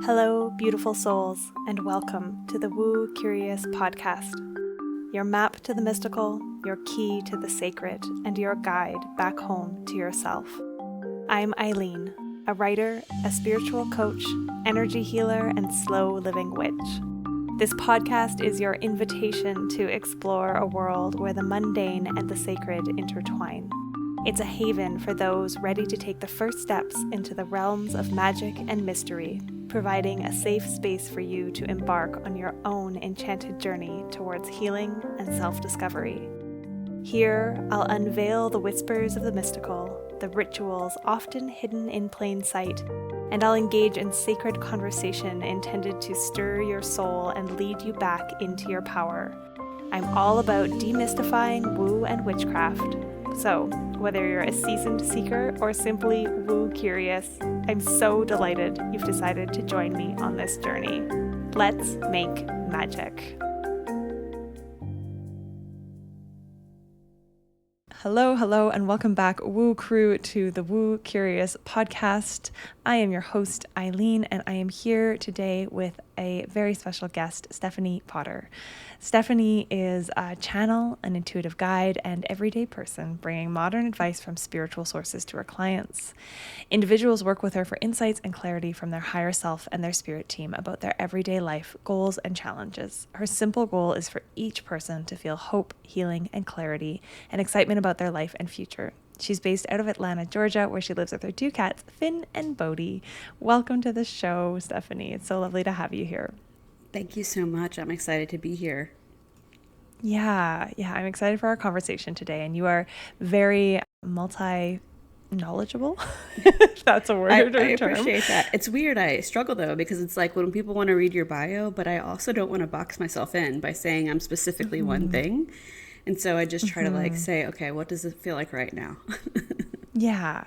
Hello, beautiful souls, and welcome to the Woo Curious podcast. Your map to the mystical, your key to the sacred, and your guide back home to yourself. I'm Eileen, a writer, a spiritual coach, energy healer, and slow living witch. This podcast is your invitation to explore a world where the mundane and the sacred intertwine. It's a haven for those ready to take the first steps into the realms of magic and mystery, providing a safe space for you to embark on your own enchanted journey towards healing and self-discovery. Here, I'll unveil the whispers of the mystical, the rituals often hidden in plain sight, and I'll engage in sacred conversation intended to stir your soul and lead you back into your power. I'm all about demystifying woo and witchcraft. So, whether you're a seasoned seeker or simply woo curious, I'm so delighted you've decided to join me on this journey. Let's make magic. Hello, and welcome back, Woo Crew, to the Woo Curious podcast. I am your host, Eileen, and I am here today with a very special guest, Stephanie Potter. Stephanie is a channel, an intuitive guide, and everyday person bringing modern advice from spiritual sources to her clients. Individuals work with her for insights and clarity from their higher self and their spirit team about their everyday life, goals, and challenges. Her simple goal is for each person to feel hope, healing, and clarity, and excitement about their life and future. She's based out of Atlanta, Georgia, where she lives with her two cats, Finn and Boddhi. Welcome to the show, Stephanie. It's so lovely to have you here. Thank you so much. I'm excited to be here. Yeah, I'm excited for our conversation today. And you are very multi-knowledgeable, if that's a word or I term. appreciate that. It's weird. I struggle, though, because it's like when people want to read your bio, but I also don't want to box myself in by saying I'm specifically one thing. And so I just try to say, okay, what does it feel like right now? Yeah,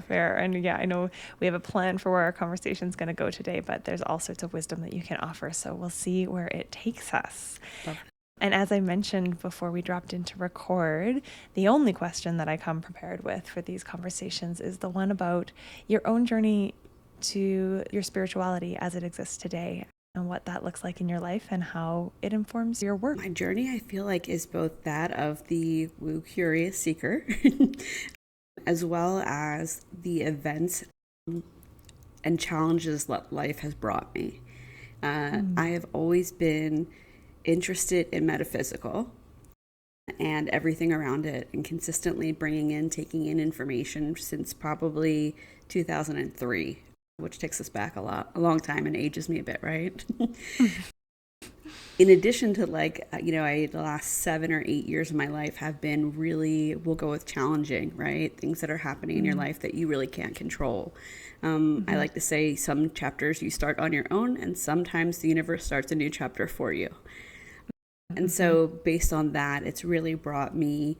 fair. And yeah, I know we have a plan for where our conversation is going to go today, but there's all sorts of wisdom that you can offer. So we'll see where it takes us. And as I mentioned before we dropped into record, the only question that I come prepared with for these conversations is the one about your own journey to your spirituality as it exists today, and what that looks like in your life and how it informs your work. My journey, I feel like, is both that of the woo curious seeker as well as the events and challenges that life has brought me. I have always been interested in metaphysical and everything around it, and consistently taking in information since probably 2003. Which takes us back a long time and ages me a bit, right? In addition to the last 7 or 8 years of my life have been really, we'll go with challenging, right? Things that are happening in your life that you really can't control. I like to say some chapters you start on your own, and sometimes the universe starts a new chapter for you. And so based on that, it's really brought me,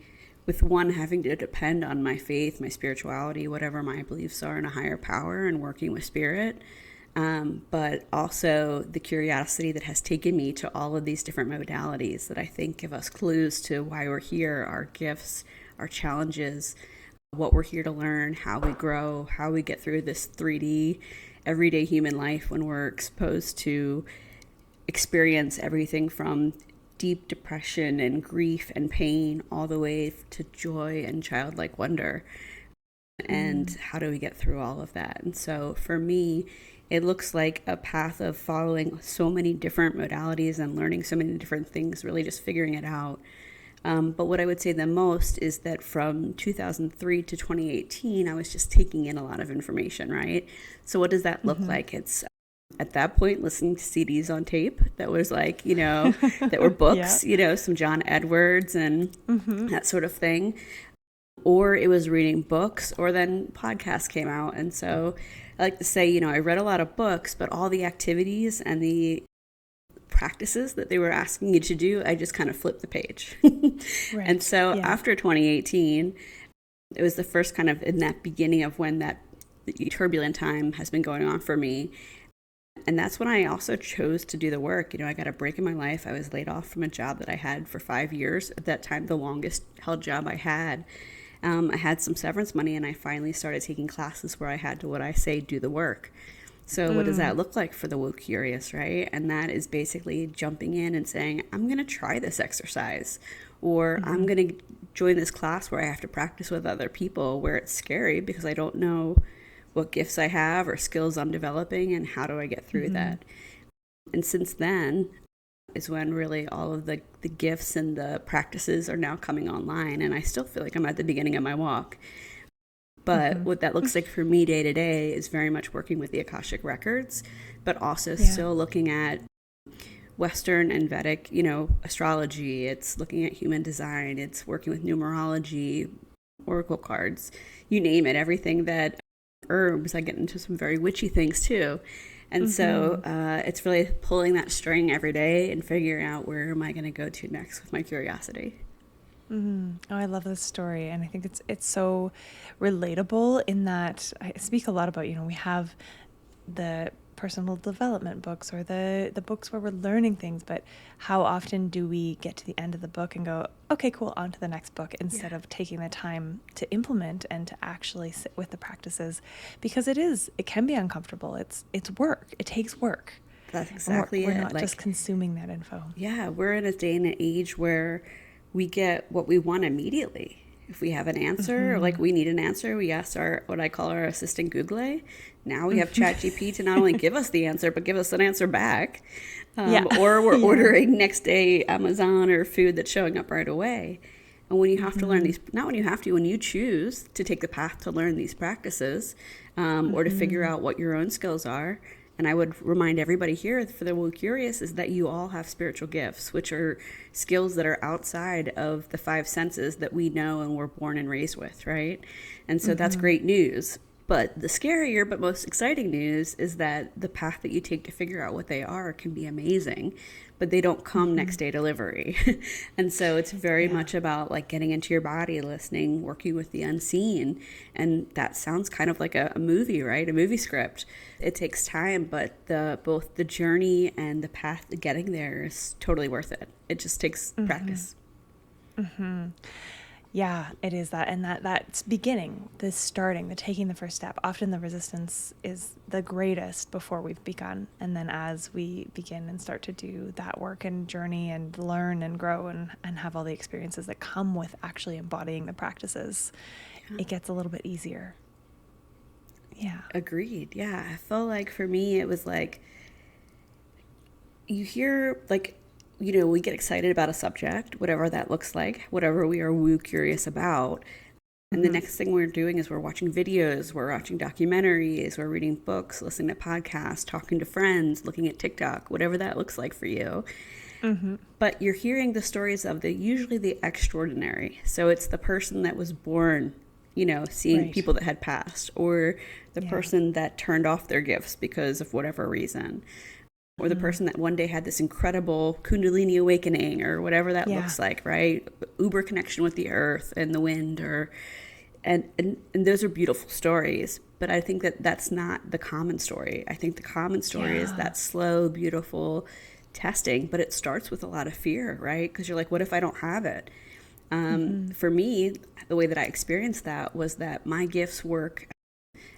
with one, having to depend on my faith, my spirituality, whatever my beliefs are in a higher power, and working with spirit, but also the curiosity that has taken me to all of these different modalities that I think give us clues to why we're here, our gifts, our challenges, what we're here to learn, how we grow, how we get through this 3D everyday human life when we're exposed to experience everything from deep depression and grief and pain all the way to joy and childlike wonder. And how do we get through all of that? And so for me, it looks like a path of following so many different modalities and learning so many different things, really just figuring it out. But what I would say the most is that from 2003 to 2018, I was just taking in a lot of information, right? So what does that look like? It's at that point listening to CDs on tape that was like, that were books, some John Edwards and that sort of thing. Or it was reading books, or then podcasts came out. And so I like to say, I read a lot of books, but all the activities and the practices that they were asking you to do, I just kind of flipped the page. Right. And so after 2018, it was the first kind of in that beginning of when that turbulent time has been going on for me. And that's when I also chose to do the work. I got a break in my life. I was laid off from a job that I had for 5 years. At that time, the longest held job I had. I had some severance money, and I finally started taking classes where I had to, what I say, do the work. So what does that look like for the woo curious, right? And that is basically jumping in and saying, I'm going to try this exercise, or I'm going to join this class where I have to practice with other people, where it's scary because I don't know what gifts I have or skills I'm developing, and how do I get through that. And since then is when really all of the gifts and the practices are now coming online, and I still feel like I'm at the beginning of my walk. But what that looks like for me day to day is very much working with the Akashic Records, but also still looking at Western and Vedic, astrology. It's looking at human design. It's working with numerology, oracle cards, you name it, everything that herbs. I get into some very witchy things too. And so it's really pulling that string every day and figuring out where am I going to go to next with my curiosity. Oh, I love this story. And I think it's so relatable in that I speak a lot about, we have the personal development books or the books where we're learning things, but how often do we get to the end of the book and go, okay, cool, on to the next book, instead of taking the time to implement and to actually sit with the practices, because it can be uncomfortable. It's work. It takes work. That's exactly we're not just consuming that info. Yeah, we're in a day and an age where we get what we want immediately. If we have an answer, or like we need an answer, we ask what I call our assistant Google. Now we have ChatGPT to not only give us the answer, but give us an answer back. Or we're ordering next day Amazon or food that's showing up right away. And when you have to learn these, not when you have to, when you choose to take the path to learn these practices, or to figure out what your own skills are. And I would remind everybody here, for the woo curious, is that you all have spiritual gifts, which are skills that are outside of the five senses that we know and were born and raised with, right? And so that's great news. But the scarier but most exciting news is that the path that you take to figure out what they are can be amazing, but they don't come next day delivery. And so it's very much about like getting into your body, listening, working with the unseen. And that sounds kind of like a movie, right? A movie script. It takes time, but both the journey and the path to getting there is totally worth it. It just takes practice. Yeah, it is that. And that's beginning, the starting, the taking the first step. Often the resistance is the greatest before we've begun. And then as we begin and start to do that work and journey and learn and grow and have all the experiences that come with actually embodying the practices, it gets a little bit easier. Yeah. Agreed. Yeah. I felt like for me, it was like, you hear like, we get excited about a subject, whatever that looks like, whatever we are woo curious about. And the next thing we're doing is we're watching videos, we're watching documentaries, we're reading books, listening to podcasts, talking to friends, looking at TikTok, whatever that looks like for you. But you're hearing the stories of usually the extraordinary. So it's the person that was born, seeing people that had passed, or the person that turned off their gifts because of whatever reason. Or the person that one day had this incredible Kundalini awakening, or whatever that looks like, right? Uber connection with the earth and the wind, and those are beautiful stories. But I think that's not the common story. I think the common story is that slow, beautiful testing, but it starts with a lot of fear, right? Because you're like, what if I don't have it? For me, the way that I experienced that was that my gifts work.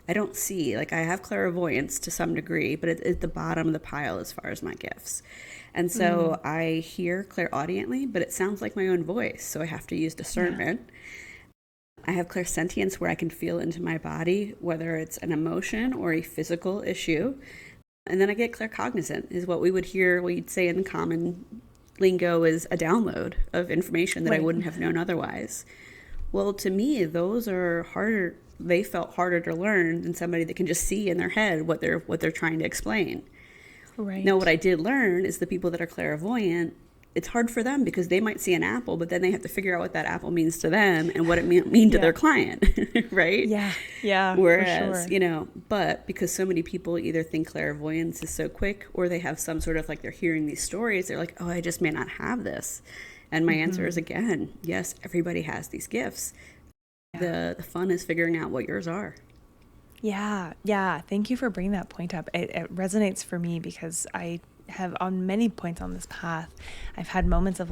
I don't see, I have clairvoyance to some degree, but it's at the bottom of the pile as far as my gifts. And so I hear clairaudiently, but it sounds like my own voice. So I have to use discernment. I have clairsentience where I can feel into my body, whether it's an emotion or a physical issue. And then I get claircognizant, is what we would hear, what you'd say in the common lingo is a download of information that I wouldn't have known otherwise. Well, to me, those are harder. They felt harder to learn than somebody that can just see in their head what they're trying to explain. Right. Now, what I did learn is the people that are clairvoyant, it's hard for them because they might see an apple, but then they have to figure out what that apple means to them and what it mean to their client, right? Yeah. Whereas, for sure. but because so many people either think clairvoyance is so quick, or they have some sort of they're hearing these stories, they're like, oh, I just may not have this. And my answer is, again, yes, everybody has these gifts. The fun is figuring out what yours are. Yeah. Thank you for bringing that point up. It resonates for me because I have, on many points on this path, I've had moments of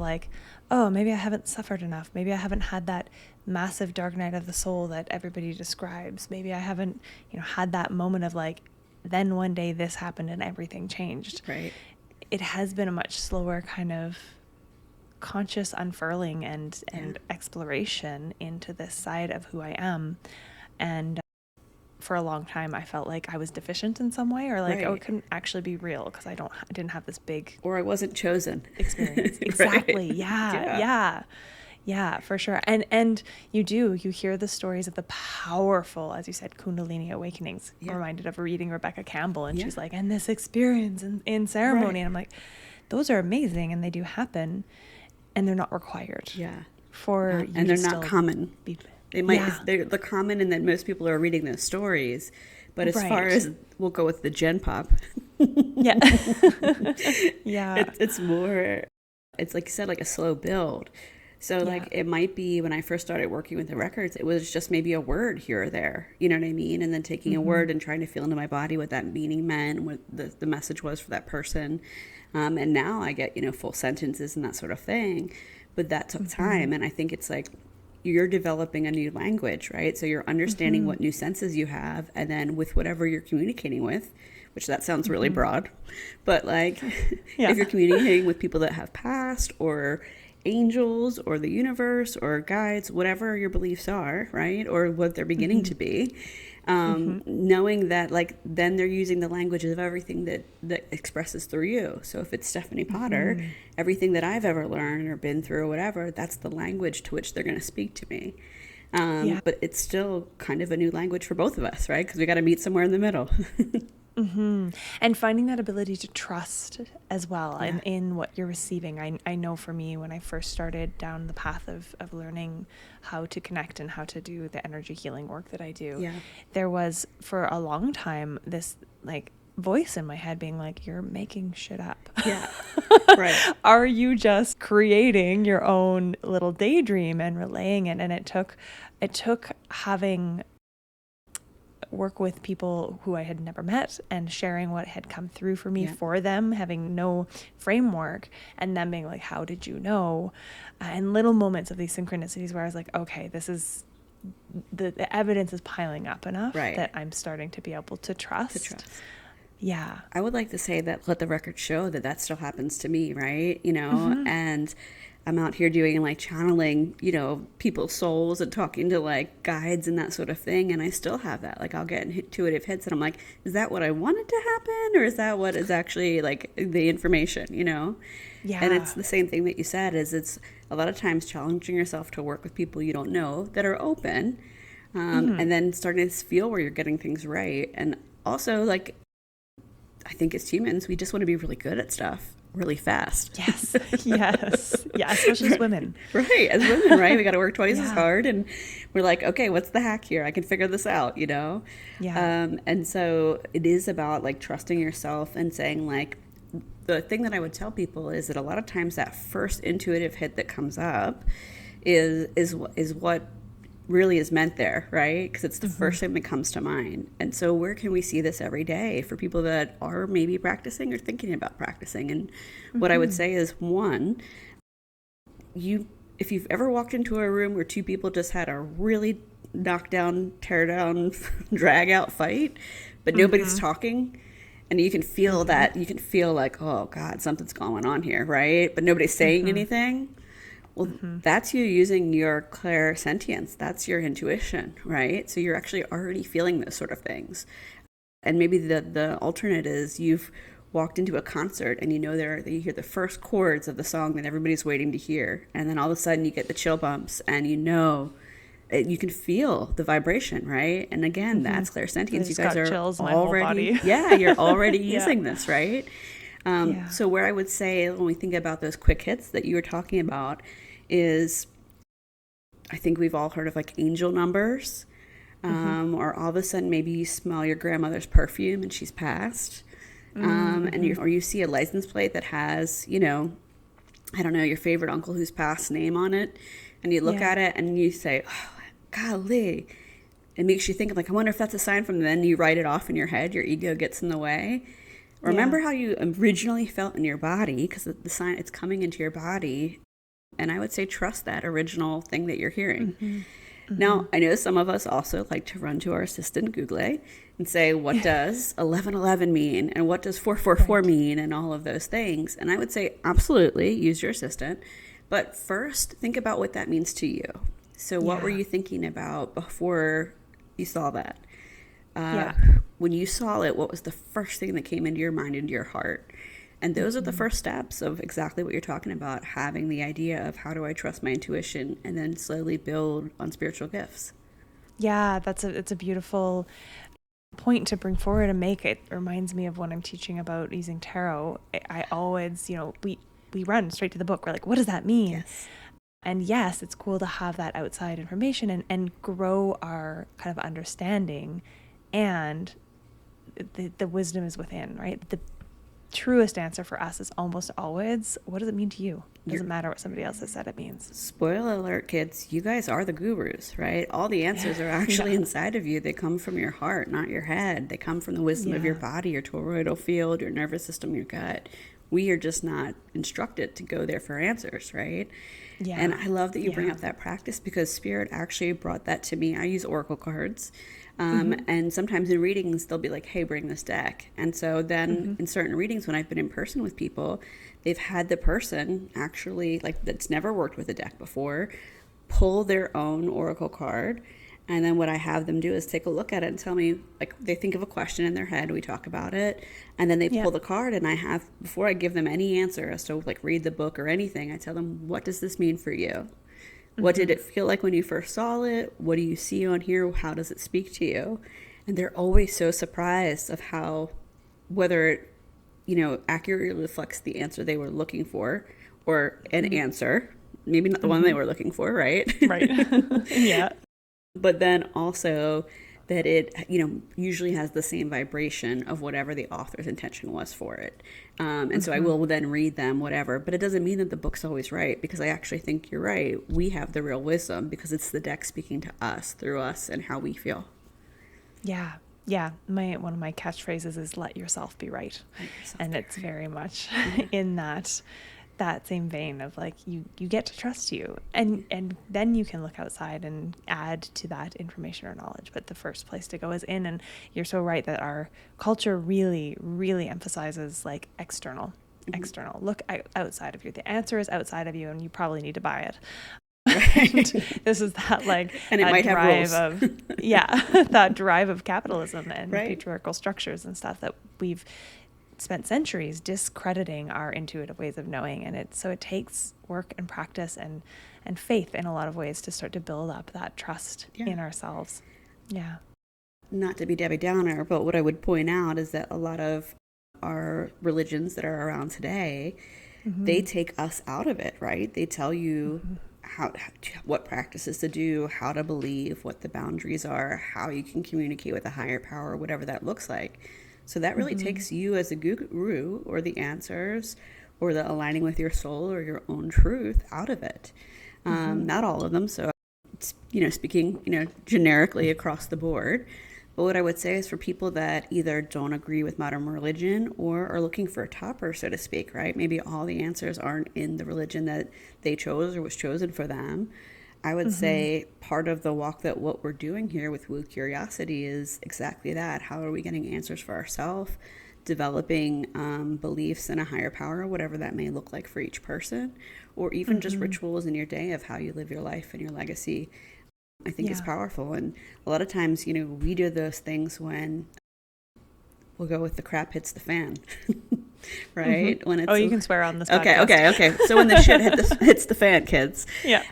oh, maybe I haven't suffered enough. Maybe I haven't had that massive dark night of the soul that everybody describes. Maybe I haven't, had that moment of then one day this happened and everything changed. Right. It has been a much slower kind of conscious unfurling and exploration into this side of who I am. And for a long time, I felt like I was deficient in some way, or like, Right. oh, it couldn't actually be real because I didn't have this big, or I wasn't chosen experience. Right. Exactly. Yeah, for sure. And you hear the stories of the powerful, as you said, Kundalini awakenings. I'm reminded of reading Rebecca Campbell, and she's like, and this experience in ceremony. Right. And I'm like, those are amazing, and they do happen, and they're not required. Yeah. For you and to they're not common. They're common, and then most people are reading those stories. But as far as we'll go with the Gen Pop, yeah, it's more. It's like you said, like a slow build. So like it might be when I first started working with the records, it was just maybe a word here or there, you know what I mean? And then taking a word and trying to feel into my body what that meaning meant, what the message was for that person. And now I get, full sentences and that sort of thing. But that took time. And I think it's like you're developing a new language, right? So you're understanding what new senses you have. And then with whatever you're communicating with, which that sounds really broad, but like if you're communicating with people that have passed or angels or the universe or guides, whatever your beliefs are, right? Or what they're beginning to be, knowing that like then they're using the language of everything that expresses through you. So if it's Stephanie Potter, everything that I've ever learned or been through or whatever, that's the language to which they're going to speak to me. But it's still kind of a new language for both of us, right? Because we got to meet somewhere in the middle. And finding that ability to trust as well in what you're receiving. I know for me, when I first started down the path of learning how to connect and how to do the energy healing work that I do, there was for a long time this like voice in my head being like, you're making shit up. Yeah. Right. Are you just creating your own little daydream and relaying it? And it took having work with people who I had never met and sharing what had come through for me for them, having no framework, and them being like, how did you know? And little moments of these synchronicities where I was like, okay, this is the evidence is piling up enough that I'm starting to be able to trust. Yeah. I would like to say that let the record show that still happens to me, right? And I'm out here doing like channeling, people's souls and talking to like guides and that sort of thing. And I still have that. Like I'll get intuitive hits and I'm like, is that what I wanted to happen? Or is that what is actually like the information, Yeah. And it's the same thing that you said is it's a lot of times challenging yourself to work with people you don't know that are open. And then starting to feel where you're getting things right. And also like, I think as humans, we just want to be really good at stuff really fast. Yes. Yeah, especially as women. Right. As women, right? We got to work twice as hard. And we're like, okay, what's the hack here? I can figure this out, Yeah. And so it is about like trusting yourself and saying like, the thing that I would tell people is that a lot of times that first intuitive hit that comes up is what really is meant there, right? Because it's the first thing that comes to mind. And so where can we see this every day for people that are maybe practicing or thinking about practicing? And what I would say is, one, if you've ever walked into a room where two people just had a really knockdown, tear down, drag out fight, but nobody's talking, and you can feel that, you can feel like, oh God, something's going on here, right? But nobody's saying anything. Well, that's you using your clairsentience. That's your intuition, right? So you're actually already feeling those sort of things. And maybe the alternate is you've walked into a concert and you hear the first chords of the song that everybody's waiting to hear. And then all of a sudden you get the chill bumps and you can feel the vibration, right? And again, that's clairsentience. You guys are chills in my already, whole body. You're already using this, right? So where I would say when we think about those quick hits that you were talking about is, I think we've all heard of like angel numbers, or all of a sudden maybe you smell your grandmother's perfume and she's passed, or you see a license plate that has, I don't know, your favorite uncle who's passed name on it, and you look at it and you say, oh, golly. It makes you think like, I wonder if that's a sign from then you write it off in your head, your ego gets in the way. Remember how you originally felt in your body, because the sign, it's coming into your body. And I would say trust that original thing that you're hearing. Now, I know some of us also like to run to our assistant, Google, and say, what does 1111 mean? And what does 444 Right. mean? And all of those things. And I would say, absolutely, use your assistant. But first, think about what that means to you. So what were Yeah. you thinking about before you saw that? Yeah. When you saw it, what was the first thing that came into your mind, into your heart? And those are the first steps of exactly what you're talking about, having the idea of how do I trust my intuition and then slowly build on spiritual gifts. Yeah, it's a beautiful point to bring forward and make. It reminds me of when I'm teaching about using tarot. I always, we run straight to the book. We're like, what does that mean? Yes. And yes, it's cool to have that outside information and grow our kind of understanding, and the wisdom is within, right? The truest answer for us is almost always, what does it mean to you? It doesn't matter what somebody else has said it means. Spoiler alert, kids, you guys are the gurus, right? All the answers are actually inside of you. They come from your heart, not your head. They come from the wisdom of your body, your toroidal field, your nervous system, your gut. We are just not instructed to go there for answers, right? Yeah. And I love that you bring up that practice, because Spirit actually brought that to me. I use Oracle cards. And sometimes in readings, they'll be like, hey, bring this deck. And so then in certain readings, when I've been in person with people, they've had the person actually, like, that's never worked with a deck before, pull their own Oracle card. And then what I have them do is take a look at it and tell me, like, they think of a question in their head, we talk about it, and then they pull the card, and I have, before I give them any answer as to, like, read the book or anything, I tell them, what does this mean for you? What did it feel like when you first saw it? What do you see on here? How does it speak to you? And they're always so surprised of how, whether it, accurately reflects the answer they were looking for, or an answer, maybe not the one they were looking for, right? Right. Yeah. But then also that it, usually has the same vibration of whatever the author's intention was for it. And so I will then read them, whatever. But it doesn't mean that the book's always right, because I actually think you're right. We have the real wisdom because it's the deck speaking to us, through us, and how we feel. Yeah. Yeah. One of my catchphrases is let yourself be right. And it's very much in that same vein of, like, you get to trust you, and then you can look outside and add to that information or knowledge. But the first place to go is in. And you're so right that our culture really, really emphasizes, like, external. Look outside of you. The answer is outside of you, and you probably need to buy it. Right. This is that, like, and it might drive have rules. of that drive of capitalism and right. patriarchal structures and stuff that we've spent centuries discrediting our intuitive ways of knowing. And it takes work and practice and faith in a lot of ways to start to build up that trust in ourselves. Yeah. Not to be Debbie Downer, but what I would point out is that a lot of our religions that are around today, they take us out of it, right? They tell you what practices to do, how to believe, what the boundaries are, how you can communicate with a higher power, whatever that looks like. So that really takes you as a guru, or the answers, or the aligning with your soul or your own truth, out of it. Not all of them. So, speaking, generically across the board. But what I would say is, for people that either don't agree with modern religion or are looking for a topper, so to speak, right? Maybe all the answers aren't in the religion that they chose or was chosen for them. I would say part of the walk, that what we're doing here with Woo Curiosity, is exactly that. How are we getting answers for ourselves, developing beliefs in a higher power, whatever that may look like for each person, or even just rituals in your day of how you live your life and your legacy. I think is powerful. And a lot of times, we do those things when, we'll go with, the crap hits the fan, right? When it's, you can swear on this podcast. Okay. So when the shit hits the fan, kids. Yeah.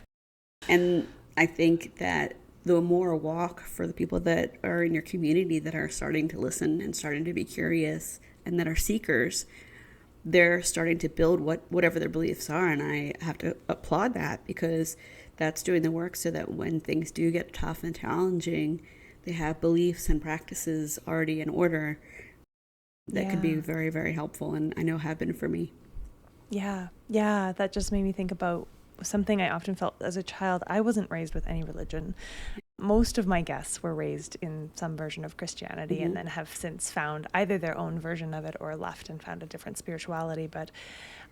And I think that the more walk for the people that are in your community that are starting to listen and starting to be curious and that are seekers, they're starting to build whatever their beliefs are. And I have to applaud that, because that's doing the work so that when things do get tough and challenging, they have beliefs and practices already in order that could be very, very helpful, and I know have been for me. Yeah. That just made me think about something I often felt as a child. I wasn't raised with any religion. Most of my guests were raised in some version of Christianity and then have since found either their own version of it or left and found a different spirituality. But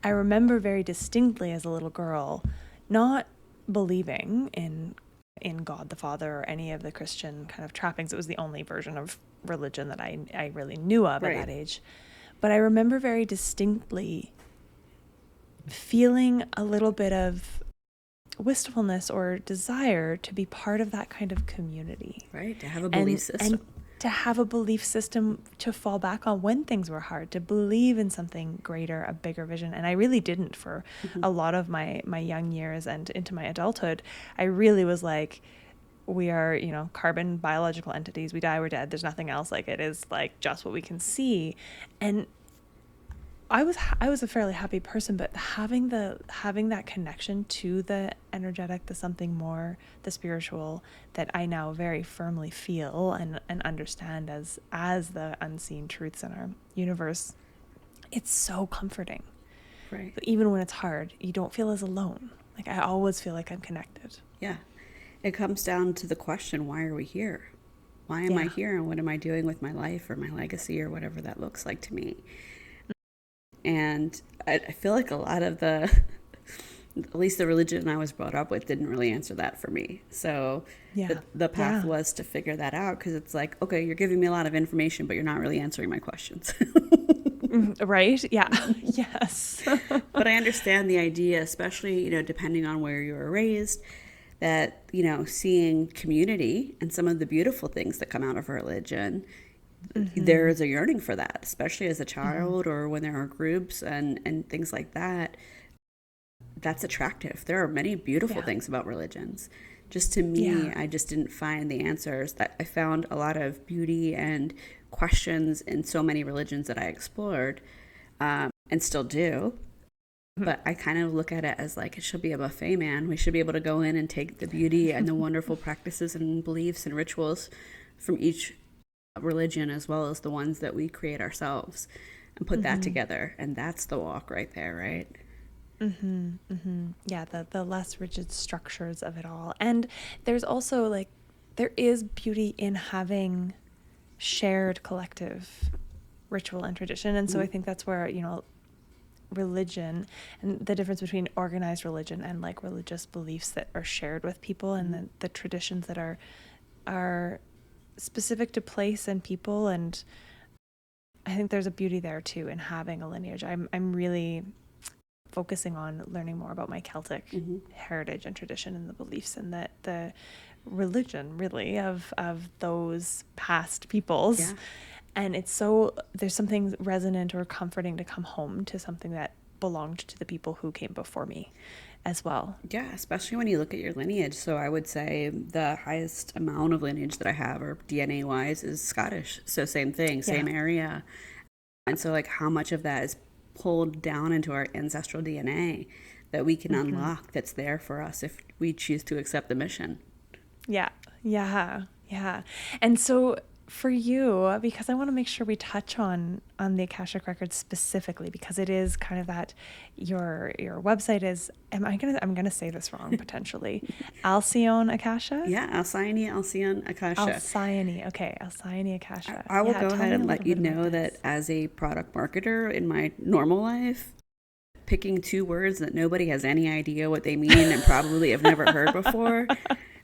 I remember very distinctly as a little girl not believing in in God the Father or any of the Christian kind of trappings. It was the only version of religion that I really knew of at that age. But I remember very distinctly feeling a little bit of wistfulness or desire to be part of that kind of community. Right, to have a belief system. And to have a belief system to fall back on when things were hard, to believe in something greater, a bigger vision. And I really didn't for a lot of my young years and into my adulthood. I really was like, we are, carbon biological entities. We die, we're dead. There's nothing else. Like, it is like just what we can see. And I was a fairly happy person, but having that connection to the energetic, the something more, the spiritual, that I now very firmly feel and understand as the unseen truths in our universe, it's so comforting. Right. But even when it's hard, you don't feel as alone. Like, I always feel like I'm connected. Yeah. It comes down to the question, why are we here? Why am I here, and what am I doing with my life or my legacy or whatever that looks like to me? And I feel like a lot of at least the religion I was brought up with didn't really answer that for me. So the path was to figure that out, because it's like, okay, you're giving me a lot of information, but you're not really answering my questions. Right? Yeah. Yes. But I understand the idea, especially, depending on where you were raised, that, seeing community and some of the beautiful things that come out of religion, there is a yearning for that, especially as a child or when there are groups and things like that. That's attractive. There are many beautiful things about religions. Just to me, I just didn't find the answers. That I found a lot of beauty and questions in so many religions that I explored, and still do. But I kind of look at it as like, it should be a buffet, man. We should be able to go in and take the beauty and the wonderful practices and beliefs and rituals from each religion, as well as the ones that we create ourselves, and put that together. And that's the walk right there, right? Yeah, the less rigid structures of it all. And there's also there is beauty in having shared collective ritual and tradition. And so I think that's where, religion and the difference between organized religion and religious beliefs that are shared with people, and the traditions that are specific to place and people. And I think there's a beauty there too in having a lineage. I'm really focusing on learning more about my Celtic heritage and tradition and the beliefs and the religion really of those past peoples. Yeah. And there's something resonant or comforting to come home to something that belonged to the people who came before me as well. Yeah, especially when you look at your lineage. So I would say the highest amount of lineage that I have, or DNA wise, is Scottish. So same thing, same area. And so how much of that is pulled down into our ancestral DNA that we can unlock, that's there for us if we choose to accept the mission. Yeah. And so for you, because I want to make sure we touch on the Akashic Records specifically, because it is kind of that your website is, I'm gonna say this wrong potentially, Alcyone Akasha? Yeah, Alcyone Akasha. Alcyone, okay, Alcyone Akasha. I will go ahead and let you know that as a product marketer in my normal life, picking two words that nobody has any idea what they mean and probably have never heard before,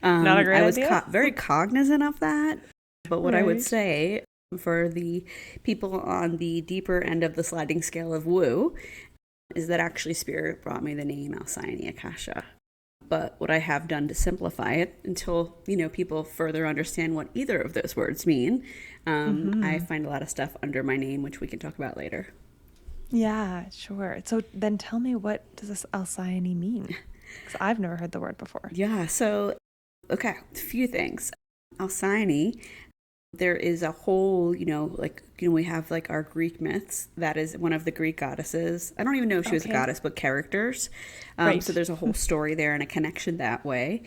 not a great idea. I was very cognizant of that. But what I would say for the people on the deeper end of the sliding scale of woo is that actually Spirit brought me the name Alcyone Akasha. But what I have done to simplify it until, people further understand what either of those words mean, I find a lot of stuff under my name, which we can talk about later. Yeah, sure. So then tell me, what does this Alcyone mean? Because I've never heard the word before. Yeah, so, okay, a few things. Alcyone, there is a whole, we have our Greek myths. That is one of the Greek goddesses. I don't even know if she was a goddess, but characters. So there's a whole story there and a connection that way.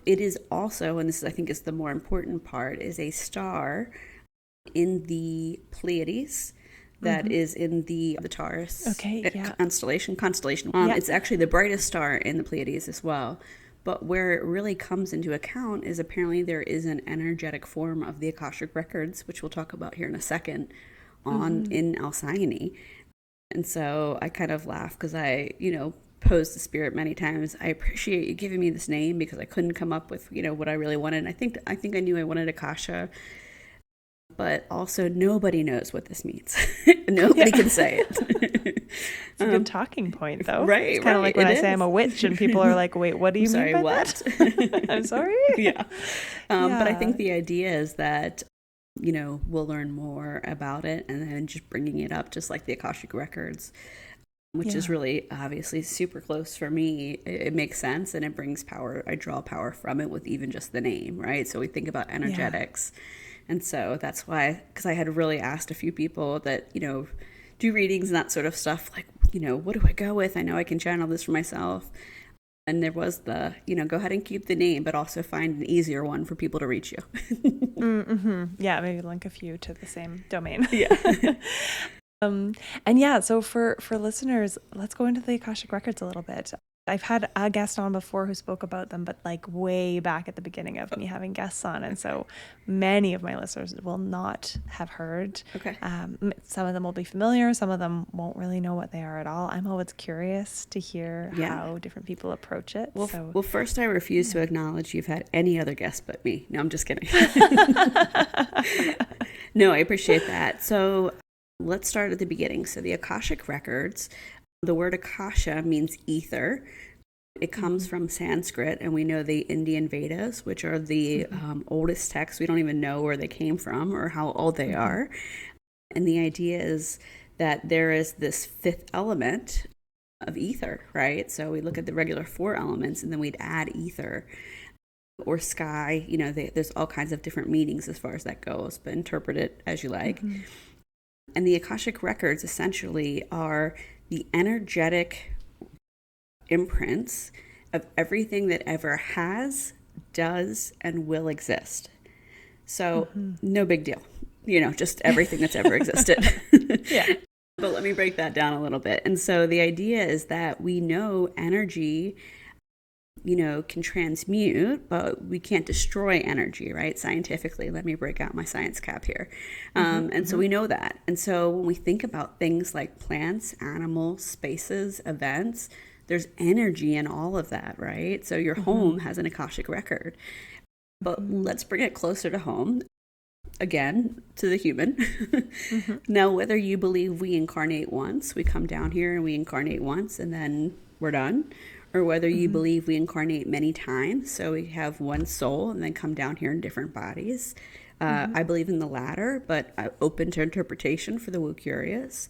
It is also, and this I think is the more important part, is a star in the Pleiades that is in the Taurus constellation. It's actually the brightest star in the Pleiades as well. But where it really comes into account is apparently there is an energetic form of the Akashic Records, which we'll talk about here in a second, in Alcyone. And so I kind of laugh because posed to Spirit many times, I appreciate you giving me this name because I couldn't come up with, what I really wanted. And I think I knew I wanted Akasha, but also nobody knows what this means. Nobody can say it. It's a good talking point, though. Right. It's kind of like when I say I'm a witch and people are like, wait, what do you mean by what? that? I'm sorry? Yeah. But I think the idea is that, we'll learn more about it and then just bringing it up, just like the Akashic Records, which is really obviously super close for me. It makes sense and it brings power. I draw power from it with even just the name, right? So we think about energetics. And so that's why, because I had really asked a few people that, do readings and that sort of stuff, like, what do I go with? I know I can channel this for myself. And there was the, go ahead and keep the name, but also find an easier one for people to reach you. Yeah, maybe link a few to the same domain. Yeah. So for listeners, let's go into the Akashic Records a little bit. I've had a guest on before who spoke about them, but like way back at the beginning of me having guests on. And so many of my listeners will not have heard. Okay. Some of them will be familiar. Some of them won't really know what they are at all. I'm always curious to hear how different people approach it. Well, first I refuse to acknowledge you've had any other guest but me. No, I'm just kidding. No, I appreciate that. So let's start at the beginning. So the Akashic Records, the word Akasha means ether. It comes from Sanskrit, and we know the Indian Vedas, which are the oldest texts. We don't even know where they came from or how old they are. And the idea is that there is this fifth element of ether, right? So we look at the regular four elements, and then we'd add ether or sky. There's all kinds of different meanings as far as that goes, but interpret it as you like. And the Akashic Records essentially are the energetic imprints of everything that ever has, does, and will exist. So no big deal, just everything that's ever existed. Yeah. But let me break that down a little bit. And so the idea is that we know energy, can transmute, but we can't destroy energy, right? Scientifically, let me break out my science cap here. So we know that. And so when we think about things like plants, animals, spaces, events, there's energy in all of that, right? So your home has an Akashic record. But let's bring it closer to home, again, to the human. Now, whether you believe we incarnate once, we come down here and we incarnate once and then we're done, or whether you believe we incarnate many times, so we have one soul and then come down here in different bodies. I believe in the latter, but open to interpretation for the woo curious.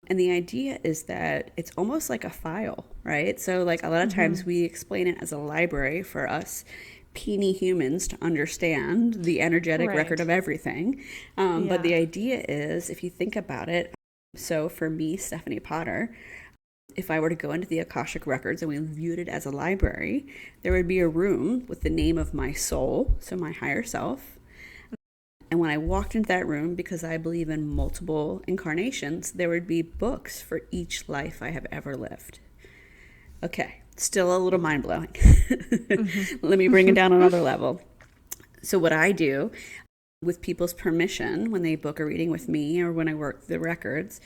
And the idea is that it's almost like a file, right? So like a lot of times we explain it as a library for us puny humans to understand the energetic record of everything. But the idea is, if you think about it, so for me, Stephanie Potter, if I were to go into the Akashic Records and we viewed it as a library, there would be a room with the name of my soul, so my higher self. And when I walked into that room, because I believe in multiple incarnations, there would be books for each life I have ever lived. Okay, still a little mind-blowing. Let me bring it down another level. So what I do, with people's permission, when they book a reading with me or when I work the records,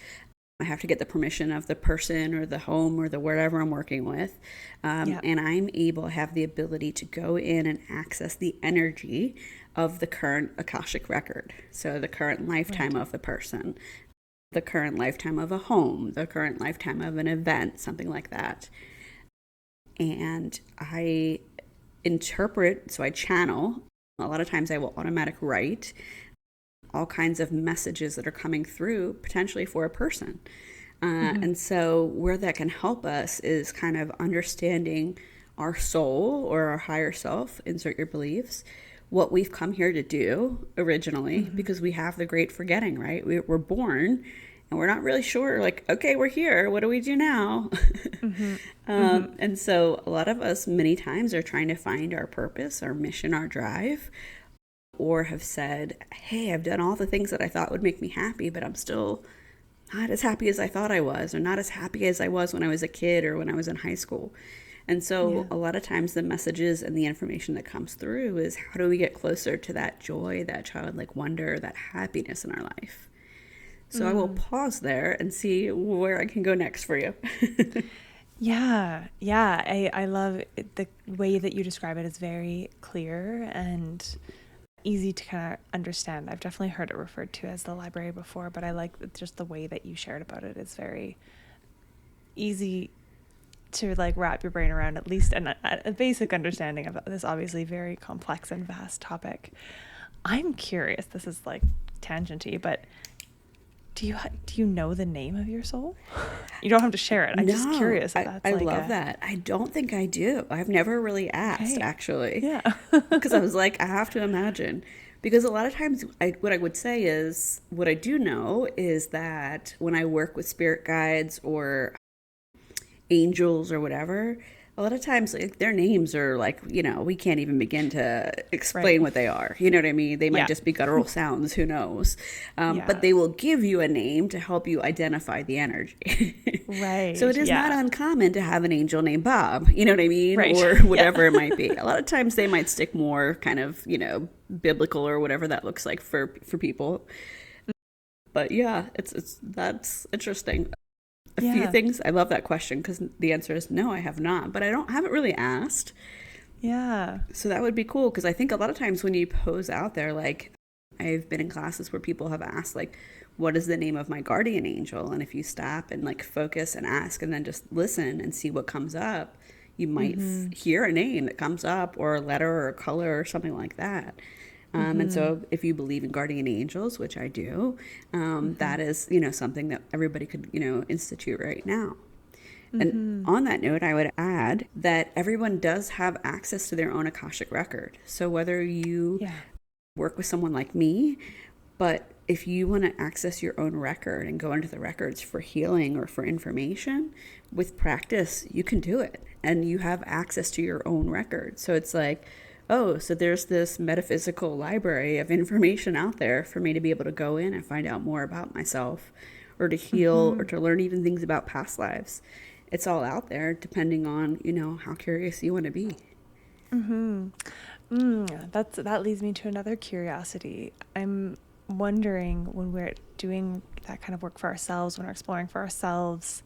I have to get the permission of the person or the home or the wherever I'm working with. And I'm able to have the ability to go in and access the energy of the current Akashic record. So the current lifetime of the person, the current lifetime of a home, the current lifetime of an event, something like that. And I interpret, so I channel. A lot of times I will automatic write all kinds of messages that are coming through potentially for a person. And so where that can help us is kind of understanding our soul or our higher self, insert your beliefs, what we've come here to do originally, because we have the great forgetting, right? We're born and we're not really sure, like, okay, we're here. What do we do now? And so a lot of us many times are trying to find our purpose, our mission, our drive, or have said, hey, I've done all the things that I thought would make me happy, but I'm still not as happy as I thought I was, or not as happy as I was when I was a kid or when I was in high school. And so a lot of times the messages and the information that comes through is, how do we get closer to that joy, that childlike wonder, that happiness in our life? So I will pause there and see where I can go next for you. Yeah, yeah. I love it. The way that you describe it is very clear and easy to kind of understand. I've definitely heard it referred to as the library before, but I like just the way that you shared about it is very easy to like wrap your brain around, at least a basic understanding of this obviously very complex and vast topic. I'm curious, this is like tangenty, but do you know the name of your soul? You don't have to share it. I'm just curious if that's I like love that. I don't think I do. I've never really asked, okay. actually. Yeah. Because I was like, I have to imagine. Because a lot of times, what I would say is, what I do know is that when I work with spirit guides or angels or whatever, a lot of times like their names are like, we can't even begin to explain Right. what they are. You know what I mean? They might Yeah. just be guttural sounds, who knows? Yeah. But they will give you a name to help you identify the energy. Right. So it is not Yeah. uncommon to have an angel named Bob, you know what I mean? Right. Or whatever Yeah. it might be. A lot of times they might stick more kind of, biblical or whatever that looks like for people. But yeah, that's interesting. A few Yeah. things. I love that question because the answer is no, I have not, but haven't really asked. Yeah. So that would be cool because I think a lot of times when you pose out there, like I've been in classes where people have asked like, what is the name of my guardian angel? And if you stop and like focus and ask and then just listen and see what comes up, you might hear a name that comes up or a letter or a color or something like that. And so if you believe in guardian angels, which I do, that is, something that everybody could, institute right now. And on that note, I would add that everyone does have access to their own Akashic record. So whether you work with someone like me, but if you want to access your own record and go into the records for healing or for information, with practice, you can do it. And you have access to your own record. So it's like, oh, so there's this metaphysical library of information out there for me to be able to go in and find out more about myself or to heal or to learn even things about past lives. It's all out there depending on, how curious you want to be. That leads me to another curiosity. I'm wondering when we're doing that kind of work for ourselves, when we're exploring for ourselves,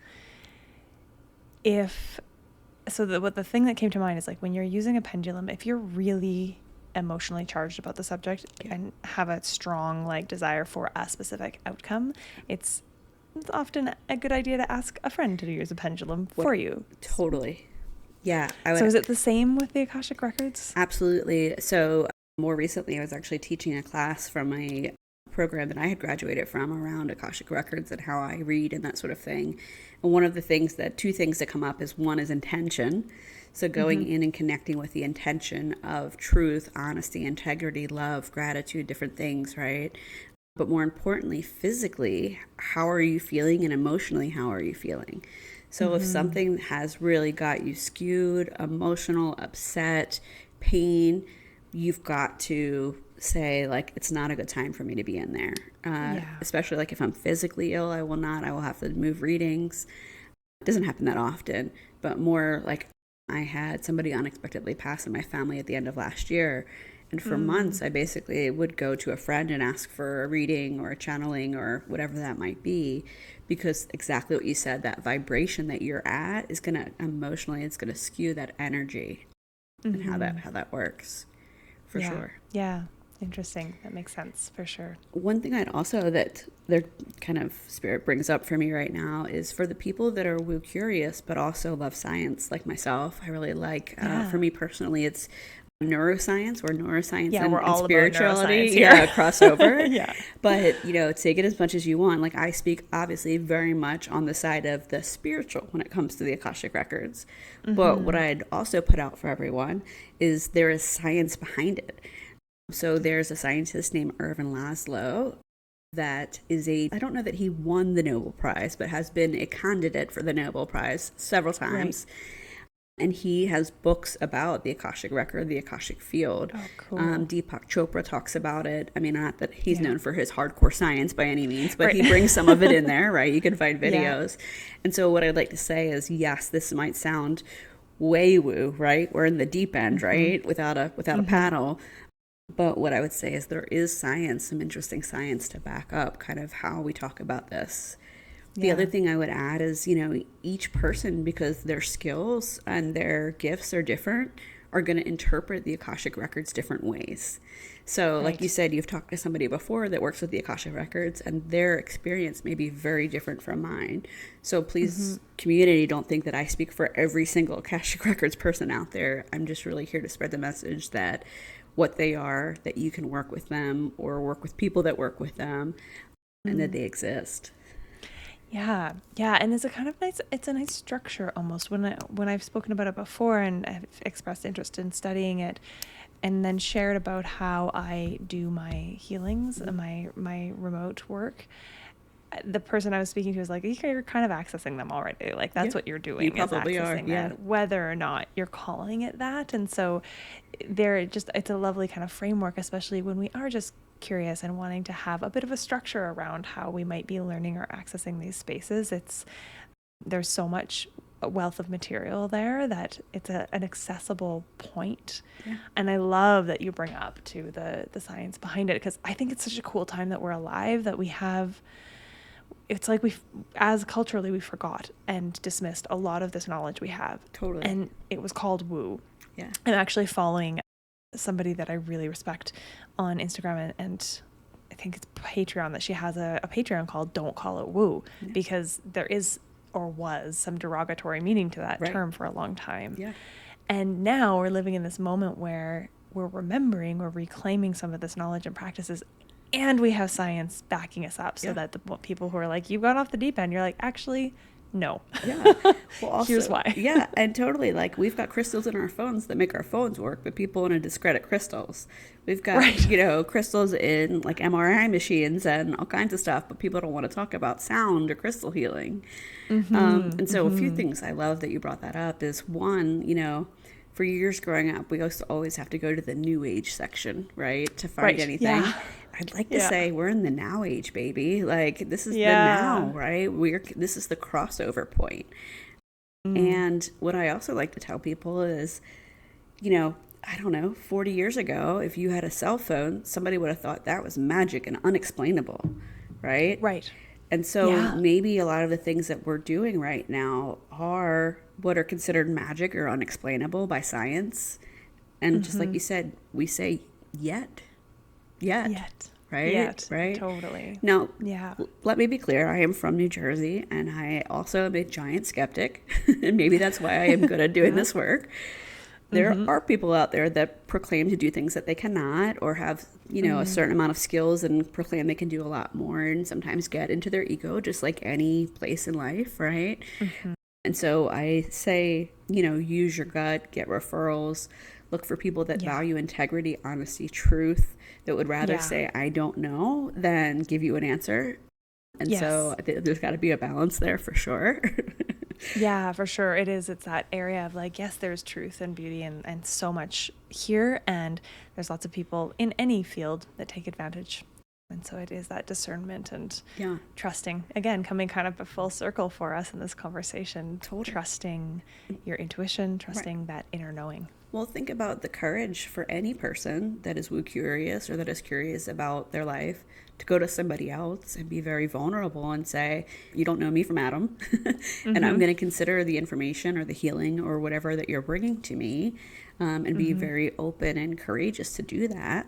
the thing that came to mind is like when you're using a pendulum, if you're really emotionally charged about the subject and have a strong like desire for a specific outcome, it's often a good idea to ask a friend to use a pendulum for you. Totally. Yeah. So is it the same with the Akashic Records? Absolutely. So more recently, I was actually teaching a class from a program that I had graduated from around Akashic Records and how I read and that sort of thing. And one of the two things that come up is one is intention. So going in and connecting with the intention of truth, honesty, integrity, love, gratitude, different things, right? But more importantly, physically, how are you feeling, and emotionally, how are you feeling? So if something has really got you skewed, emotional, upset, pain, you've got to say, like, it's not a good time for me to be in there. Especially like if I'm physically ill, I will have to move readings. It doesn't happen that often, but more like I had somebody unexpectedly pass in my family at the end of last year. And for months, I basically would go to a friend and ask for a reading or a channeling or whatever that might be, because exactly what you said, that vibration that you're at is going to emotionally, it's going to skew that energy and how that works for sure. Yeah. Interesting. That makes sense for sure. One thing I'd also that their kind of spirit brings up for me right now is for the people that are woo curious, but also love science like myself. I really like, for me personally, it's neuroscience and spirituality crossover. But take it as much as you want. Like I speak obviously very much on the side of the spiritual when it comes to the Akashic Records, but what I'd also put out for everyone is there is science behind it. So there's a scientist named Ervin Laszlo that is I don't know that he won the Nobel Prize, but has been a candidate for the Nobel Prize several times. Right. And he has books about the Akashic Record, the Akashic Field. Oh, cool. Deepak Chopra talks about it. I mean, not that he's known for his hardcore science by any means, but he brings some of it in there, right? You can find videos. And so what I'd like to say is, yes, this might sound way woo, right? We're in the deep end, right? Without a paddle. But what I would say is there is science, some interesting science to back up kind of how we talk about this. The other thing I would add is, each person, because their skills and their gifts are different, are going to interpret the Akashic Records different ways. So like you said, you've talked to somebody before that works with the Akashic Records, and their experience may be very different from mine. So please, community, don't think that I speak for every single Akashic Records person out there. I'm just really here to spread the message that what they are, that you can work with them or work with people that work with them, and that they exist. Yeah, and it's a nice structure almost. When I've spoken about it before and I've expressed interest in studying it, and then shared about how I do my healings and my remote work, the person I was speaking to was like, you're kind of accessing them already. Like that's what you're doing. You probably are. Yeah. That, whether or not you're calling it that. And so it's a lovely kind of framework, especially when we are just curious and wanting to have a bit of a structure around how we might be learning or accessing these spaces. There's so much wealth of material there that it's an accessible point. And I love that you bring up to the science behind it, because I think it's such a cool time that we're alive, that we have, it's like as culturally we forgot and dismissed a lot of this knowledge we have. Totally. And it was called woo. Yeah. I'm actually following somebody that I really respect on Instagram, and I think it's Patreon, that she has a Patreon called Don't Call It Woo, because there is or was some derogatory meaning to that term for a long time. Yeah. And now we're living in this moment where we're reclaiming some of this knowledge and practices, and we have science backing us up, so that the people who are like, you've gone off the deep end, you're like, actually, no. Yeah. Well, also, here's why. Yeah. And totally, like, we've got crystals in our phones that make our phones work, but people want to discredit crystals. We've got, crystals in like MRI machines and all kinds of stuff, but people don't want to talk about sound or crystal healing. And so a few things I love that you brought that up is, one, for years growing up, we used to always have to go to the New Age section, right, to find anything. Yeah. I'd like to say we're in the now age, baby. Like, this is the now, right? This is the crossover point. And what I also like to tell people is, I don't know, 40 years ago, if you had a cell phone, somebody would have thought that was magic and unexplainable, right? Right. And so maybe a lot of the things that we're doing right now are what are considered magic or unexplainable by science. And just like you said, we say yet. Right? Totally. Now, let me be clear. I am from New Jersey, and I also am a giant skeptic. And maybe that's why I am good at doing this work. There are people out there that proclaim to do things that they cannot, or have, a certain amount of skills and proclaim they can do a lot more, and sometimes get into their ego, just like any place in life, right? And so I say, use your gut, get referrals, look for people that value integrity, honesty, truth, that would rather say, I don't know, than give you an answer. And so I think there's got to be a balance there for sure. Yeah, for sure. It is. It's that area of like, yes, there's truth and beauty and so much here. And there's lots of people in any field that take advantage. And so it is that discernment and trusting, again, coming kind of a full circle for us in this conversation, trusting your intuition, trusting that inner knowing. Well, think about the courage for any person that is woo curious or that is curious about their life to go to somebody else and be very vulnerable and say, you don't know me from Adam, and I'm going to consider the information or the healing or whatever that you're bringing to me, and be very open and courageous to do that.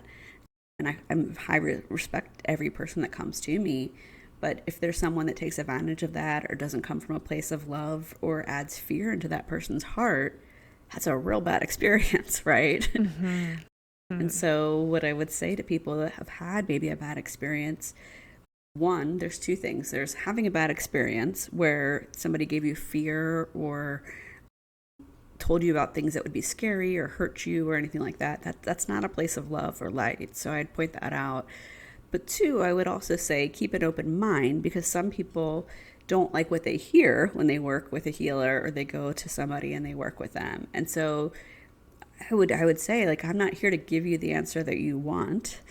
And I respect every person that comes to me. But if there's someone that takes advantage of that or doesn't come from a place of love or adds fear into that person's heart, that's a real bad experience, right? And so what I would say to people that have had maybe a bad experience, one, there's two things. There's having a bad experience where somebody gave you fear or told you about things that would be scary or hurt you or anything like that. That's not a place of love or light. So I'd point that out. But two, I would also say keep an open mind, because some people don't like what they hear when they work with a healer or they go to somebody and they work with them. And so I would say, like, I'm not here to give you the answer that you want.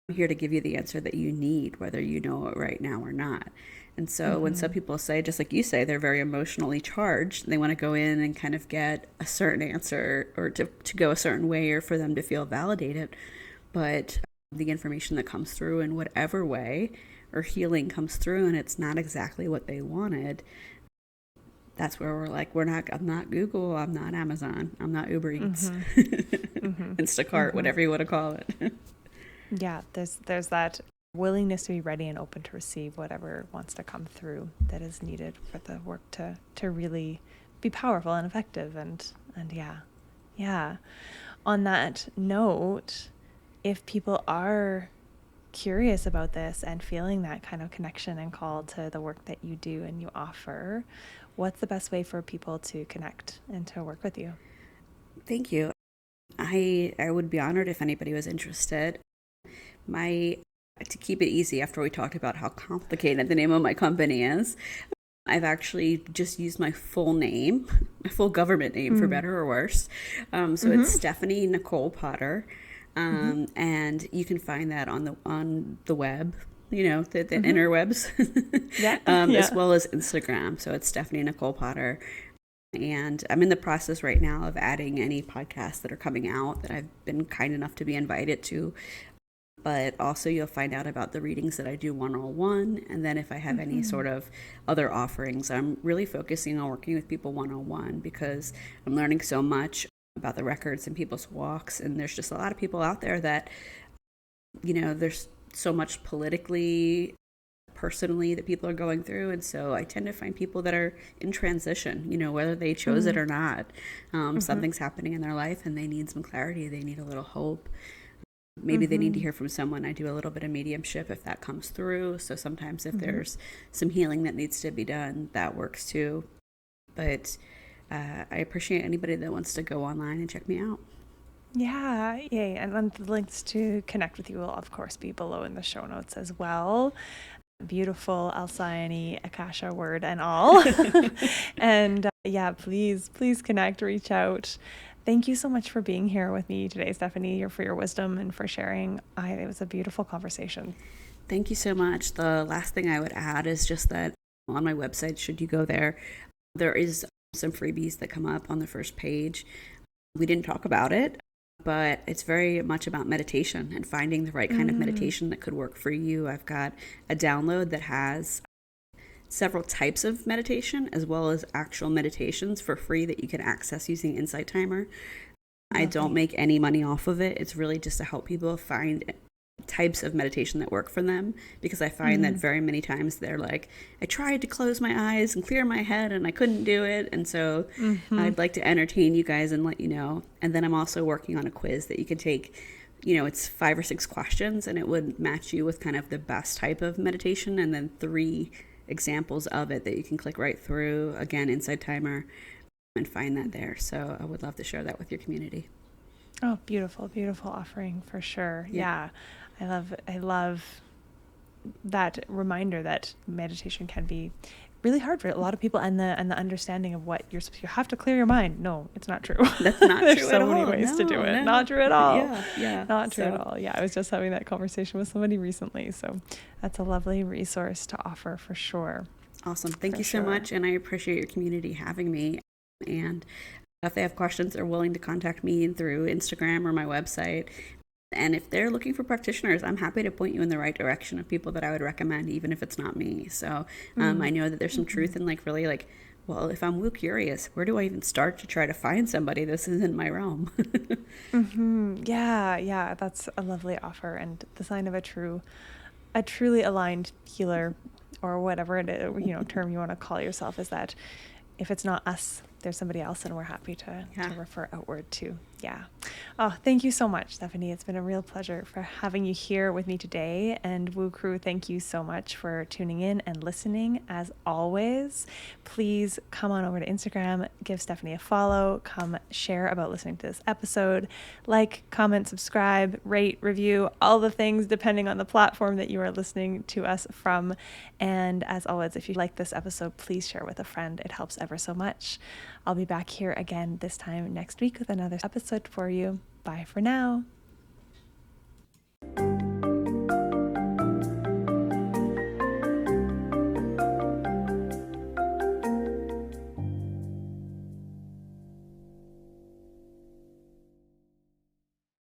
I'm here to give you the answer that you need, whether you know it right now or not. And so when some people say, just like you say, they're very emotionally charged, they want to go in and kind of get a certain answer or to go a certain way or for them to feel validated. But the information that comes through in whatever way, or healing comes through and it's not exactly what they wanted, that's where we're like, I'm not Google, I'm not Amazon, I'm not Uber Eats, Instacart, whatever you want to call it. Yeah, there's that willingness to be ready and open to receive whatever wants to come through that is needed for the work to really be powerful and effective. And yeah. On that note, if people are curious about this and feeling that kind of connection and call to the work that you do and you offer, what's the best way for people to connect and to work with you? Thank you. I would be honored if anybody was interested. To keep it easy, after we talked about how complicated the name of my company is, I've actually just used my full name, my full government name, for better or worse. It's Stephanie Nicole Potter. And you can find that on the web, the interwebs, as well as Instagram. So it's Stephanie Nicole Potter. And I'm in the process right now of adding any podcasts that are coming out that I've been kind enough to be invited to. But also you'll find out about the readings that I do one-on-one. And then if I have any sort of other offerings, I'm really focusing on working with people one-on-one because I'm learning so much about the records and people's walks. And there's just a lot of people out there that, there's so much politically, personally that people are going through. And so I tend to find people that are in transition, whether they chose it or not. Something's happening in their life and they need some clarity. They need a little hope. Maybe they need to hear from someone. I do a little bit of mediumship if that comes through. So sometimes if there's some healing that needs to be done, that works too. But I appreciate anybody that wants to go online and check me out. Yeah, yay. And the links to connect with you will, of course, be below in the show notes as well. Beautiful Alcyone Akasha word and all. And please connect, reach out. Thank you so much for being here with me today, Stephanie, for your wisdom and for sharing. It was a beautiful conversation. Thank you so much. The last thing I would add is just that on my website, should you go there, there is some freebies that come up on the first page. We didn't talk about it, but it's very much about meditation and finding the right kind of meditation that could work for you. I've got a download that has several types of meditation as well as actual meditations for free that you can access using Insight Timer. I don't make any money off of it. It's really just to help people find types of meditation that work for them, because I find that very many times they're like, I tried to close my eyes and clear my head and I couldn't do it. And so I'd like to entertain you guys and let you know. And then I'm also working on a quiz that you can take. It's 5 or 6 questions and it would match you with kind of the best type of meditation, and then 3 examples of it that you can click right through, again, Insight Timer, and find that there. So I would love to share that with your community. Oh, beautiful offering for sure. Yeah. I love that reminder that meditation can be really hard for a lot of people, and the understanding of what you have to clear your mind. No, it's not true. That's not There's true so at many all. ways to do it. Not true at all. Yeah. Not true at all. Yeah, I was just having that conversation with somebody recently. So that's a lovely resource to offer for sure. Awesome. Thank you so much. And I appreciate your community having me. And if they have questions, they're willing to contact me through Instagram or my website. And if they're looking for practitioners, I'm happy to point you in the right direction of people that I would recommend, even if it's not me. So I know that there's some truth in well, if I'm woo curious, where do I even start to try to find somebody? This isn't my realm. Yeah, that's a lovely offer, and the sign of a truly aligned healer, or whatever it is, term you want to call yourself, is that if it's not us, there's somebody else, and we're happy to refer outward to. Yeah. Oh, thank you so much, Stephanie. It's been a real pleasure for having you here with me today. And Woo Crew, thank you so much for tuning in and listening. As always, please come on over to Instagram, give Stephanie a follow, come share about listening to this episode, like, comment, subscribe, rate, review, all the things depending on the platform that you are listening to us from. And as always, if you like this episode, please share with a friend. It helps ever so much. I'll be back here again this time next week with another episode for you. Bye for now.